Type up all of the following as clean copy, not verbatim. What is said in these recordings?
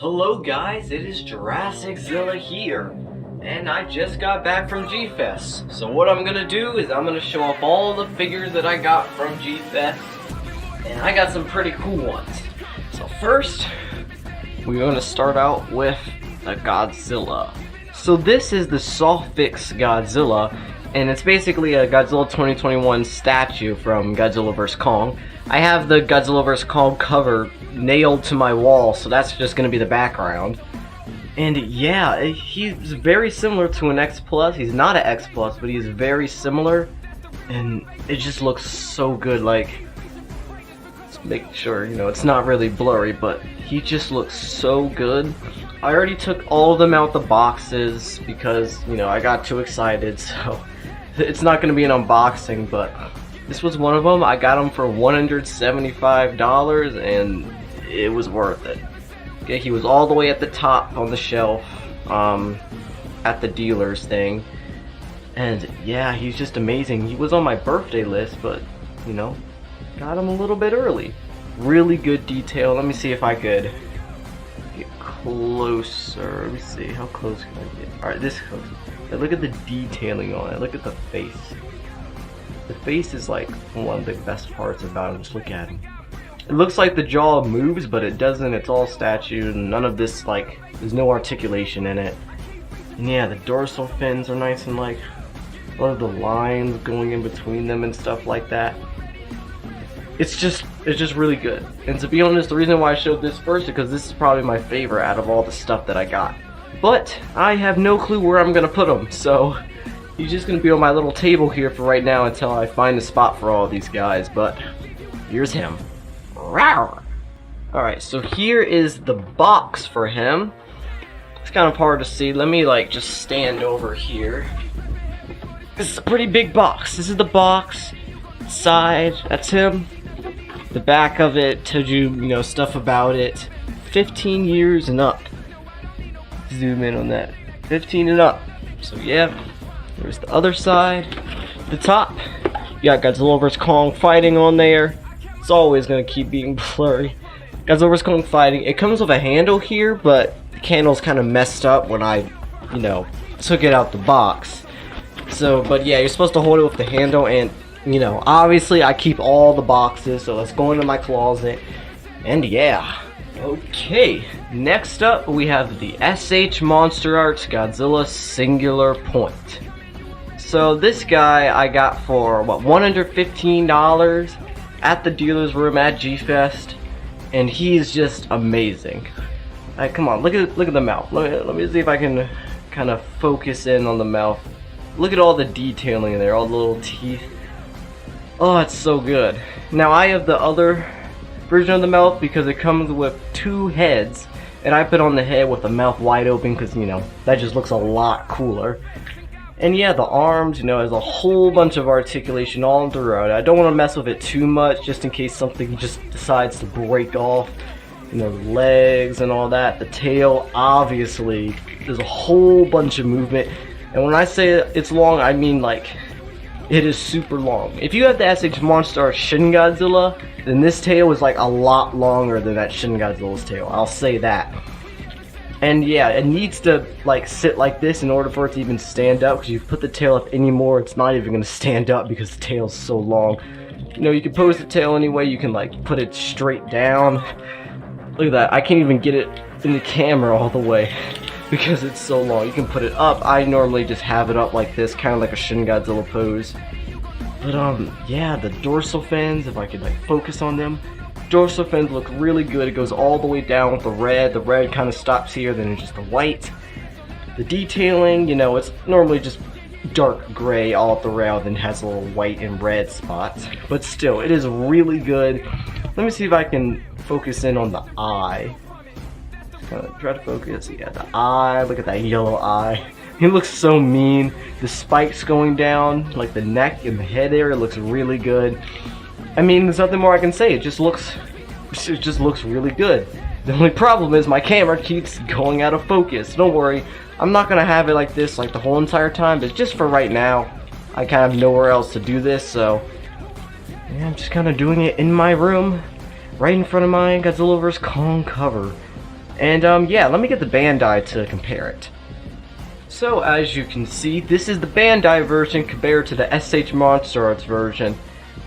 Hello guys, it is Jurassiczilla here, and I just got back from G-Fest. So what I'm gonna do is I'm gonna show off all the figures that I got from G-Fest, and I got some pretty cool ones. So first, we're gonna start out with a Godzilla. So this is the soft fix Godzilla, and it's basically a Godzilla 2021 statue from Godzilla vs. Kong. I have the Godzilla vs. Kong cover nailed to my wall, so that's just going to be the background. And yeah, he's very similar to an X+. He's not an X+, but he's very similar, and it just looks so good. Like, let's make sure, it's not really blurry, but he just looks so good. I already took all of them out the boxes because, I got too excited, so it's not going to be an unboxing, but this was one of them. I got them for $175, and it was worth it. Okay, he was all the way at the top on the shelf, at the dealer's thing, and yeah, he's just amazing. He was on my birthday list, but got him a little bit early. Really good detail. Let me see if I could get closer. Let me see, how close can I get? Alright, this close. Look at the detailing on it. Look at the face. The face is like one of the best parts about him. Just look at him. It looks like the jaw moves, but it doesn't. It's all statue, and none of this, like, there's no articulation in it. And yeah, the dorsal fins are nice, and like a lot of the lines going in between them and stuff like that. It's just really good. And to be honest, the reason why I showed this first is because this is probably my favorite out of all the stuff that I got. But I have no clue where I'm gonna put him, so he's just gonna be on my little table here for right now until I find a spot for all these guys. But here's him. Alright, so here is the box for him. It's kind of hard to see. Let me just stand over here. This is a pretty big box. This is the box. Side, that's him. The back of it tells you, stuff about it. 15 years and up. Zoom in on that. 15 and up. So yeah, there's the other side. The top, you got Godzilla vs. Kong fighting on there. It's always gonna keep being blurry. Godzilla vs. Kong fighting. It comes with a handle here, but the handle's kind of messed up when I, took it out the box. So, but yeah, you're supposed to hold it with the handle, and obviously I keep all the boxes, so let's go into my closet. And yeah. Okay, next up we have the SH Monster Arts Godzilla Singular Point. So this guy I got for what, $115 at the dealer's room at G-Fest, and he's just amazing. Come on, look at the mouth. Let me see if I can kind of focus in on the mouth. Look at all the detailing in there, all the little teeth. Oh, it's so good. Now I have the other version of the mouth because it comes with two heads, and I put on the head with the mouth wide open because that just looks a lot cooler. And yeah, the arms, there's a whole bunch of articulation all throughout. I don't want to mess with it too much just in case something just decides to break off. The legs and all that. The tail, obviously, there's a whole bunch of movement. And when I say it's long, I mean it is super long. If you have the SH Monster Arts Shin Godzilla, then this tail is a lot longer than that Shin Godzilla's tail. I'll say that. And yeah, it needs to sit like this in order for it to even stand up, because if you put the tail up anymore, it's not even going to stand up because the tail's so long. You can pose the tail anyway. You can put it straight down. Look at that. I can't even get it in the camera all the way because it's so long. You can put it up. I normally just have it up like this, kind of like a Shin Godzilla pose. But yeah, the dorsal fins, if I could focus on them. Dorsal fins look really good. It goes all the way down with the red. The red kind of stops here, then it's just the white. The detailing, it's normally just dark gray all up around and has a little white and red spots. But still, it is really good. Let me see if I can focus in on the eye. Try to focus. Yeah, the eye. Look at that yellow eye. He looks so mean. The spikes going down, the neck and the head area, looks really good. I mean, there's nothing more I can say. It just looks really good. The only problem is my camera keeps going out of focus. Don't worry, I'm not gonna have it like this the whole entire time, but just for right now. I kind of have nowhere else to do this, so yeah, I'm just kind of doing it in my room, right in front of my Godzilla vs. Kong cover. And yeah, let me get the Bandai to compare it. So as you can see, this is the Bandai version compared to the SH Monster Arts version.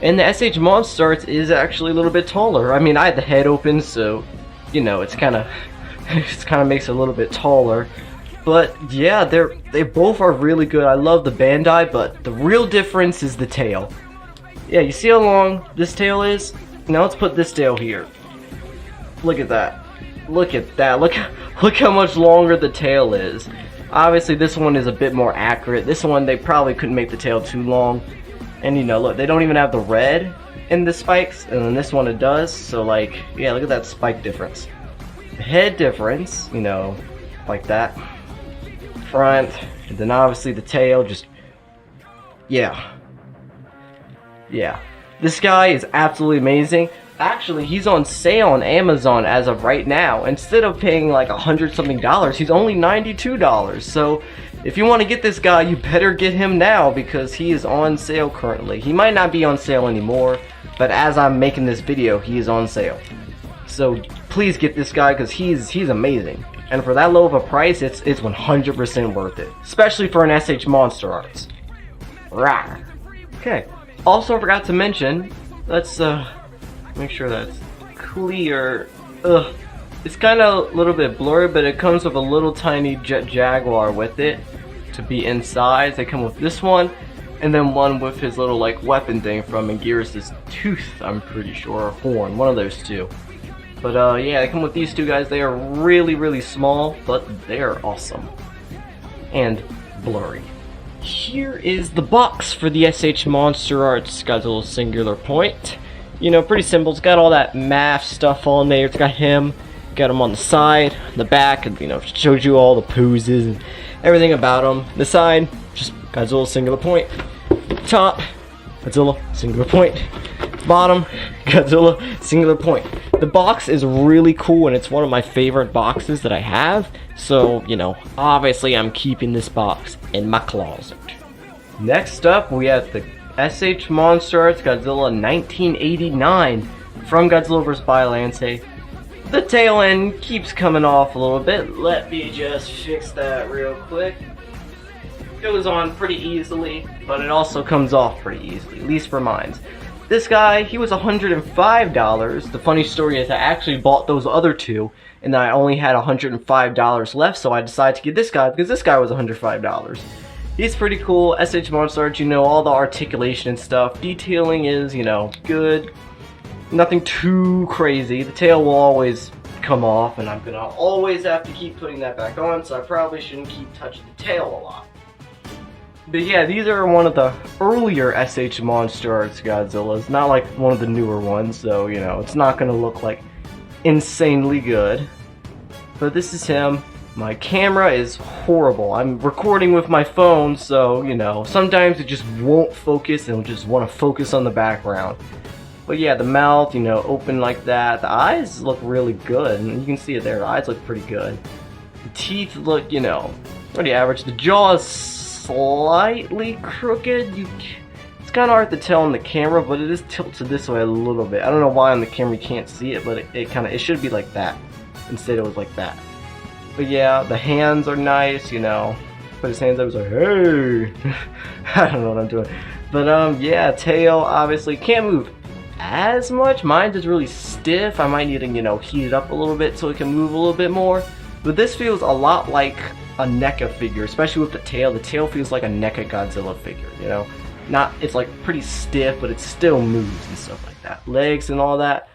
And the SH Monster Arts is actually a little bit taller. I mean, I had the head open, so, you know, it's kind of makes it a little bit taller. But yeah, they both are really good. I love the Bandai, but the real difference is the tail. Yeah, you see how long this tail is? Now let's put this tail here. Look at that. Look at that. Look how much longer the tail is. Obviously, this one is a bit more accurate. This one, they probably couldn't make the tail too long. And you know, look, they don't even have the red in the spikes, and then this one it does. So like, yeah, look at that spike difference. The head difference, you know, like that. Front, and then obviously the tail, just, yeah. This guy is absolutely amazing. Actually, he's on sale on Amazon as of right now. Instead of paying like $100-something, he's only $92. So if you want to get this guy, you better get him now because he is on sale currently. He might not be on sale anymore, but as I'm making this video, he is on sale. So please get this guy because he's amazing. And for that low of a price, it's 100% worth it. Especially for an SH Monster Arts. Rah. Okay. Also forgot to mention, let's make sure that's clear. It's kind of a little bit blurry, but it comes with a little tiny Jet Jaguar with it to be inside. They come with this one, and then one with his little like weapon thing from Anguirus' tooth, I'm pretty sure, or horn, one of those two. But yeah, they come with these two guys. They are really small, but they are awesome. And blurry. Here is the box for the SH Monster Arts Godzilla Singular Point. You know, pretty simple. It's got all that math stuff on there. It's got him, got him on the side, the back, and you know, shows you all the poses and everything about him. The side, just Godzilla Singular Point. Top, Godzilla Singular Point. Bottom, Godzilla Singular Point. The box is really cool, and it's one of my favorite boxes that I have. So, you know, obviously I'm keeping this box in my closet. Next up, we have the SH Monster Arts Godzilla 1989 from Godzilla vs. Biollante. The tail end keeps coming off a little bit. Let me just fix that real quick. Goes on pretty easily, but it also comes off pretty easily, at least for mine. This guy, he was $105. The funny story is I actually bought those other two, and then I only had $105 left, so I decided to get this guy because this guy was $105. He's pretty cool. SH Monster Arts, you know, all the articulation and stuff. Detailing is, you know, good. Nothing too crazy. The tail will always come off, and I'm gonna always have to keep putting that back on, so I probably shouldn't keep touching the tail a lot. But yeah, these are one of the earlier SH Monster Arts Godzillas, not like one of the newer ones, so, you know, it's not gonna look like insanely good. But this is him. My camera is horrible. I'm recording with my phone, so, you know, sometimes it just won't focus and just want to focus on the background. But yeah, the mouth, you know, open like that. The eyes look really good, and you can see it there. The eyes look pretty good. The teeth look, you know, pretty average. The jaw is slightly crooked. It's kind of hard to tell on the camera, but it is tilted this way a little bit. I don't know why on the camera you can't see it, but it should be like that. Instead it was like that. But yeah, the hands are nice, you know. Put his hands up, he's like, hey! I don't know what I'm doing. But yeah, tail obviously can't move as much. Mine is really stiff. I might need to, you know, heat it up a little bit so it can move a little bit more. But this feels a lot like a NECA figure, especially with the tail. The tail feels like a NECA Godzilla figure, you know. It's like pretty stiff, but it still moves and stuff like that. Legs and all that.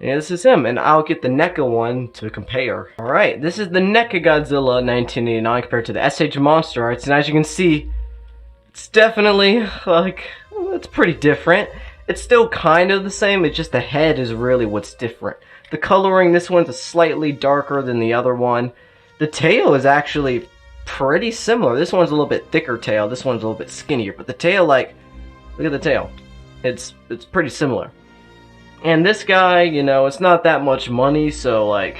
Yeah, this is him, and I'll get the NECA one to compare. Alright, this is the NECA Godzilla 1989 compared to the SH Monster Arts, and as you can see, it's definitely, like, it's pretty different. It's still kind of the same, it's just the head is really what's different. The coloring, this one's slightly darker than the other one. The tail is actually pretty similar. This one's a little bit thicker tail, this one's a little bit skinnier, but the tail, like, look at the tail. It's pretty similar. And this guy, you know, it's not that much money, so, like,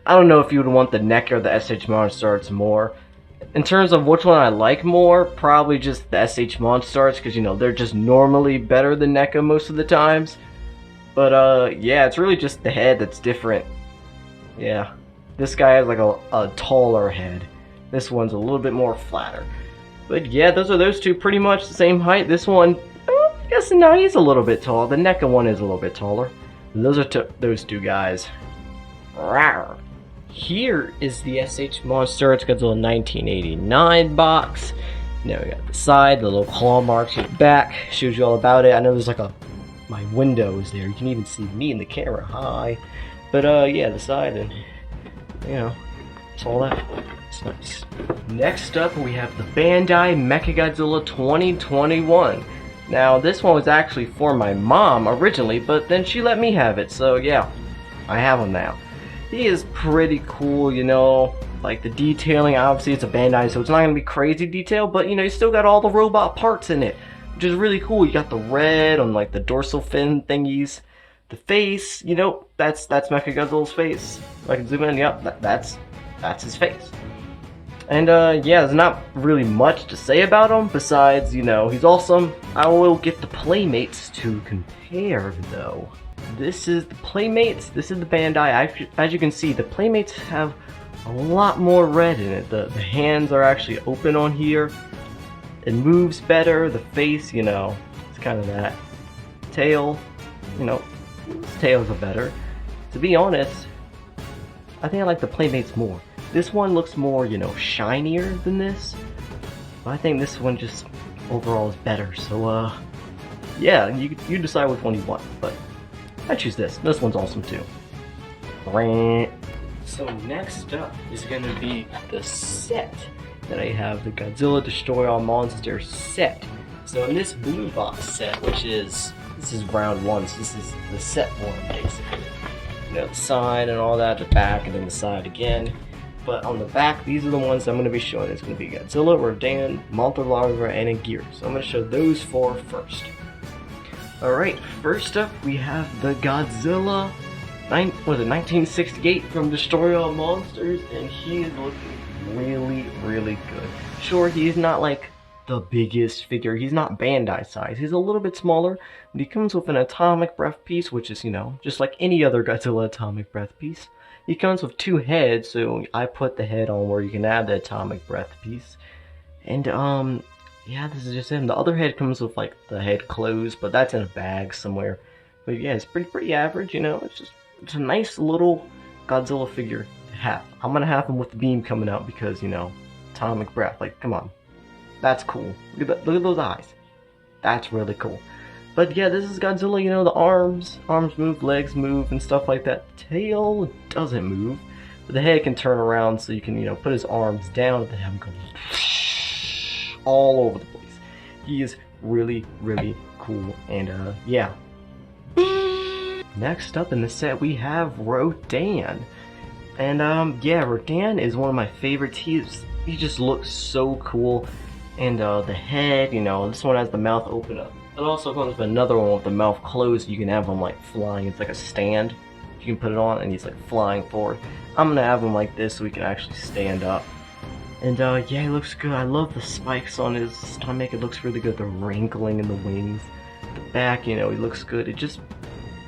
I don't know if you would want the NECA or the SH Monster Arts more. In terms of which one I like more, probably just the SH Monster Arts, because, you know, they're just normally better than NECA most of the times. But, yeah, it's really just the head that's different. Yeah, this guy has like a taller head. This one's a little bit more flatter. But yeah, those two pretty much the same height. This one, I guess no, he's a little bit tall. The NECA one is a little bit taller. Those are those two guys. Rawr. Here is the SH Monster. It's Godzilla 1989 box. Now we got the side, the little claw marks on the back. Shows you all about it. I know there's like my window is there. You can even see me in the camera. Hi. But yeah, the side and you know, it's all that. It's nice. Next up, we have the Bandai Mechagodzilla 2021. Now, this one was actually for my mom originally, but then she let me have it. So yeah, I have him now. He is pretty cool, you know, like the detailing. Obviously, it's a Bandai, so it's not gonna be crazy detail, but you know, you still got all the robot parts in it, which is really cool. You got the red on like the dorsal fin thingies. The face, you know, that's Mechagodzilla's face. If I can zoom in, yep, that's his face. And yeah, there's not really much to say about him besides, you know, he's awesome. I will get the Playmates to compare though. This is the Playmates, this is the Bandai. As you can see, the Playmates have a lot more red in it. The hands are actually open on here. It moves better, the face, you know, it's kind of that. Tail, you know, his tails are better. To be honest, I think I like the Playmates more. This one looks more, you know, shinier than this. But I think this one just overall is better. So, yeah, you decide which one you want. But I choose this. This one's awesome too. So next up is going to be the set that I have, the Godzilla Destroyah Monster set. So in this blue box set, which is, this is round one, so this is the set one basically. You know, the side and all that, the back, and then the side again. But on the back, these are the ones I'm going to be showing. It's going to be Godzilla, Rodan, Mothra Larva, and a Gear. So I'm going to show those four first. Alright, first up we have the Godzilla 1968 from Destroyah Monsters, and he is looking really, really good. Sure, he's not like the biggest figure. He's not Bandai size. He's a little bit smaller, but he comes with an atomic breath piece, which is, you know, just like any other Godzilla atomic breath piece. He comes with two heads, so I put the head on where you can add the atomic breath piece. And, yeah, this is just him. The other head comes with, like, the head closed, but that's in a bag somewhere. But yeah, it's pretty average, you know. It's a nice little Godzilla figure to have. I'm gonna have him with the beam coming out because, you know, atomic breath. Like, come on. That's cool. Look at those eyes. That's really cool. But yeah, this is Godzilla, you know, the arms move, legs move, and stuff like that. The tail doesn't move, but the head can turn around so you can, you know, put his arms down and then have him go all over the place. He is really, really cool, and yeah. Next up in the set we have Rodan. And yeah, Rodan is one of my favorites. He just looks so cool. And the head, you know, this one has the mouth open up. It also comes with another one with the mouth closed. You can have him like flying. It's like a stand. You can put it on and he's like flying forward. I'm gonna have him like this so he can actually stand up. And yeah, he looks good. I love the spikes on his stomach. It looks really good. The wrinkling in the wings. The back, you know, he looks good. It just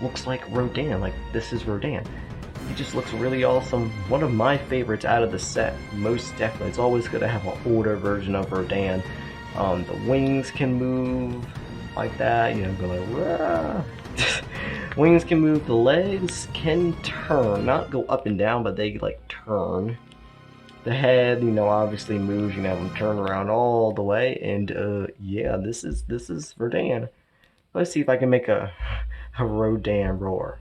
looks like Rodan. Like, this is Rodan. He just looks really awesome. One of my favorites out of the set, most definitely. It's always good to have an older version of Rodan. The wings can move like that, you know, go like, rah. Wings can move, the legs can turn, not go up and down, but they like turn. The head, you know, obviously moves. You can have them turn around all the way, and yeah, this is Rodan. Let's see if I can make a Rodan roar.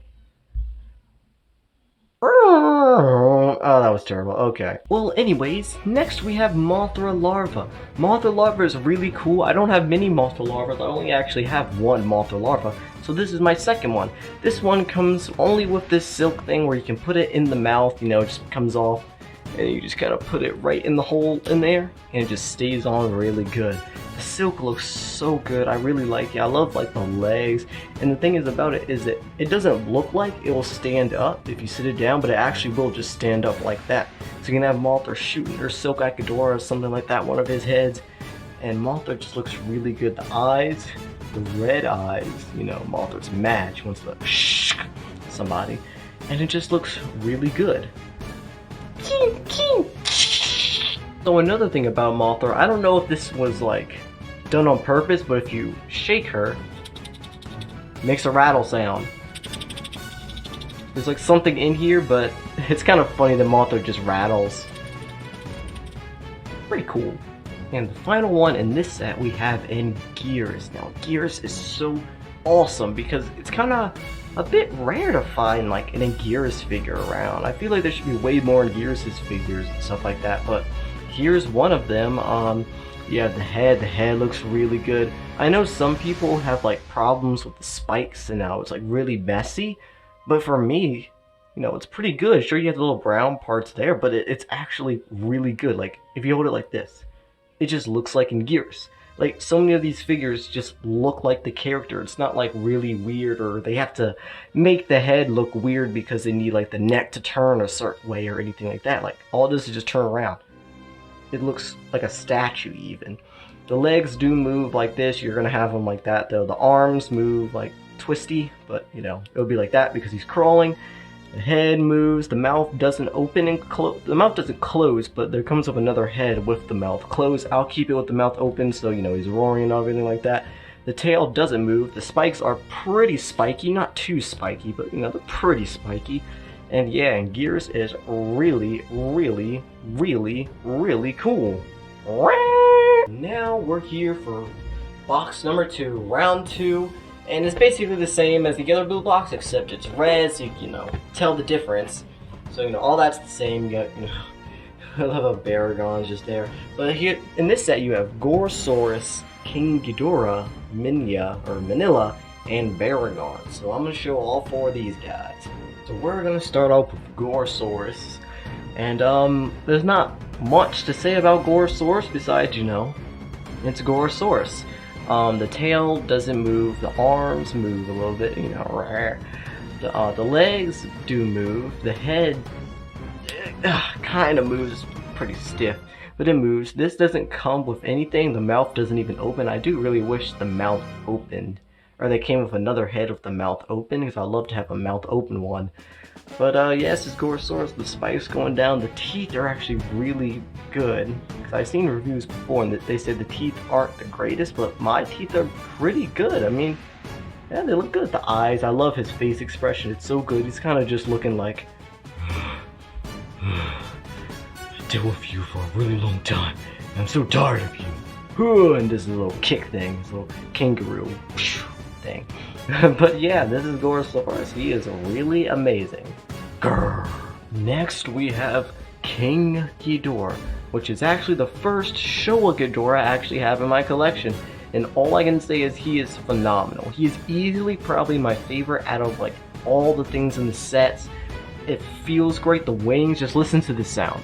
Oh, that was terrible. Okay. Well, anyways, next we have Mothra Larva. Mothra Larva is really cool. I don't have many Mothra Larvas. I only actually have one Mothra Larva. So this is my second one. This one comes only with this silk thing where you can put it in the mouth, you know, it just comes off. And you just kind of put it right in the hole in there, and it just stays on really good. The silk looks so good. I really like it. I love like the legs. And the thing is about it is that it doesn't look like it will stand up if you sit it down, but it actually will just stand up like that. So you can have Mothra shooting her Silk Echidora or something like that, one of his heads. And Mothra just looks really good. The eyes, the red eyes, you know, Mothra's mad. She wants to somebody. and it just looks really good. So another thing about Mothra, I don't know if this was like done on purpose, but if you shake her, it makes a rattle sound. There's like something in here, but it's kind of funny that Mothra just rattles. Pretty cool. And the final one in this set we have in Gears. Now Gears is so awesome because it's kind of a bit rare to find like an Gears figure around. I feel like there should be way more Gears figures and stuff like that, but here's one of them. Yeah, the head looks really good. I know some people have like problems with the spikes and now it's like really messy, but for me, you know, it's pretty good. Sure, you have the little brown parts there, but it's actually really good. Like if you hold it like this, it just looks like in Gears. Like, so many of these figures just look like the character. It's not like really weird, or they have to make the head look weird because they need like the neck to turn a certain way or anything like that. Like, all it does is just turn around. It looks like a statue even. The legs do move like this. You're gonna have them like that though. The arms move like twisty, but you know, it'll be like that because he's crawling. The head moves, the mouth doesn't open and close. The mouth doesn't close, but there comes up another head with the mouth closed. I'll keep it with the mouth open so, you know, he's roaring and everything like that. The tail doesn't move. The spikes are pretty spiky, not too spiky, but you know, they're pretty spiky. And yeah, and Gears is really, really, really, really cool. Now we're here for box number 2, round 2. And it's basically the same as the other blue box, except it's red, so you know, tell the difference. So, you know, all that's the same. You got, you know, I love how Baragon's just there. But here, in this set, you have Gorosaurus, King Ghidorah, Manila, and Baragon. So I'm going to show all 4 of these guys. So we're going to start off with Gorosaurus. And, there's not much to say about Gorosaurus besides, you know, it's Gorosaurus. The tail doesn't move, the arms move a little bit, you know, the legs do move, the head kind of moves, pretty stiff, but it moves. This doesn't come with anything, the mouth doesn't even open. I do really wish the mouth opened, or they came with another head with the mouth open, because I'd love to have a mouth open one. But yes, it's Gorosaurus, the spikes going down, the teeth are actually really good. Because I've seen reviews before and they said the teeth aren't the greatest, but my teeth are pretty good. I mean, yeah, they look good. The eyes, I love his face expression, it's so good. He's kind of just looking like, I dealt with you for a really long time, and I'm so tired of you. And this little kick thing, this little kangaroo thing. But yeah, this is Gorosaurus. He is really amazing. Grrr. Next we have King Ghidorah, which is actually the first Showa Ghidorah I actually have in my collection. And all I can say is he is phenomenal. He is easily probably my favorite out of like all the things in the sets. It feels great. The wings, just listen to the sound.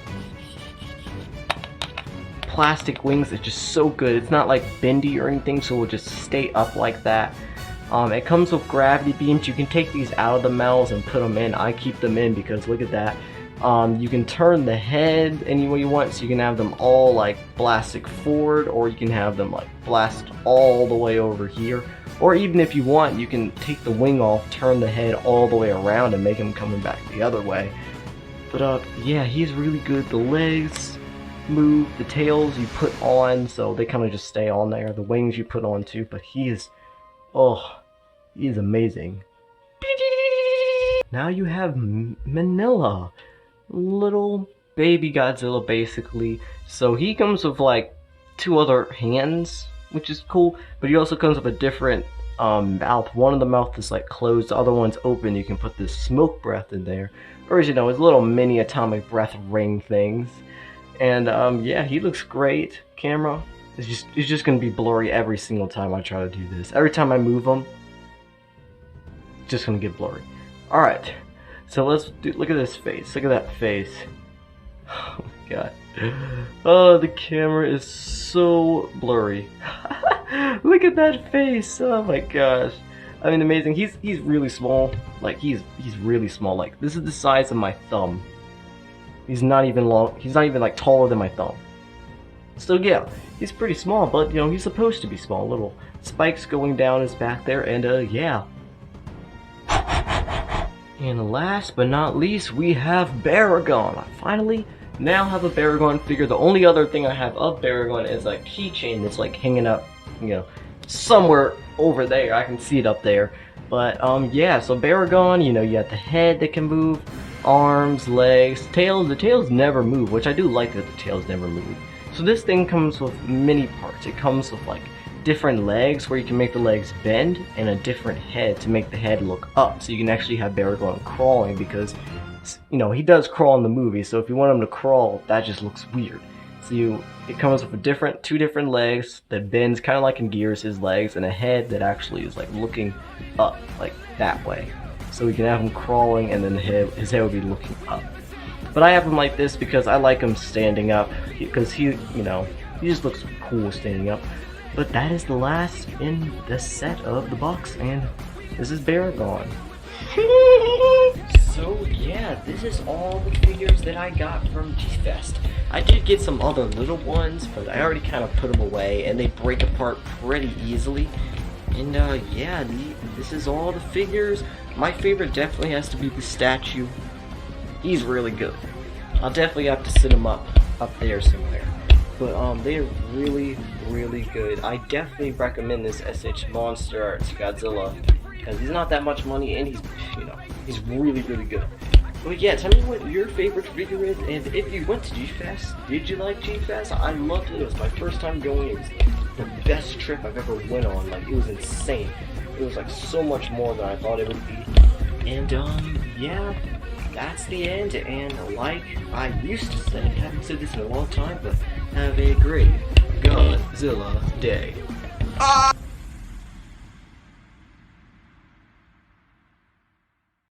Plastic wings, it's just so good. It's not like bendy or anything, so it will just stay up like that. It comes with gravity beams. You can take these out of the mouths and put them in. I keep them in because look at that. You can turn the head any way you want, so you can have them all like blasted forward, or you can have them like blast all the way over here. Or even if you want, you can take the wing off, turn the head all the way around and make him coming back the other way. But yeah, he's really good. The legs move, the tails you put on, so they kind of just stay on there. The wings you put on too, but he is, oh, he is amazing. Now you have Manila, little baby Godzilla basically. So he comes with like 2 other hands, which is cool, but he also comes with a different mouth. One of the mouth is like closed, the other one's open. You can put this smoke breath in there, or as you know, it's little mini atomic breath ring things. And yeah, he looks great. Camera it's just gonna be blurry every single time I try to do this. Every time I move him, it's just gonna get blurry. All right, so let's do. Look at this face. Look at that face. Oh my god. Oh, the camera is so blurry. Look at that face. Oh my gosh. I mean, amazing. He's really small. Like he's really small. Like this is the size of my thumb. He's not even long. He's not even like taller than my thumb. So yeah, he's pretty small, but you know he's supposed to be small. Little spikes going down his back there, and yeah. And last but not least, we have Baragon. I finally now have a Baragon figure. The only other thing I have of Baragon is a keychain that's like hanging up, you know, somewhere over there. I can see it up there. But yeah, so Baragon, you know, you have the head that can move, arms, legs, tails. The tails never move, which I do like that the tails never move. So this thing comes with many parts. It comes with like different legs where you can make the legs bend, and a different head to make the head look up. So you can actually have Baragon crawling, because, you know, he does crawl in the movie. So if you want him to crawl, that just looks weird. So it comes with a two different legs that bends kind of like in Gears, his legs, and a head that actually is like looking up, like that way. So we can have him crawling, and then his head would be looking up. But I have him like this because I like him standing up, because he, you know, he just looks cool standing up. But that is the last in the set of the box, and this is Baragon. So yeah, this is all the figures that I got from G-Fest. I did get some other little ones, but I already kind of put them away, and they break apart pretty easily. And yeah, this is all the figures. My favorite definitely has to be the statue. He's really good. I'll definitely have to sit him up there somewhere. But they're really, really good. I definitely recommend this SH Monster Arts Godzilla, because he's not that much money, and he's, you know, he's really, really good. But yeah, tell me what your favorite figure is, and if you went to G-Fest, did you like G-Fest? I loved it. It was my first time going. It was the best trip I've ever went on. Like, it was insane. It was like so much more than I thought it would be. And yeah, that's the end. And like I used to say, I haven't said this in a long time, but have a great Godzilla day.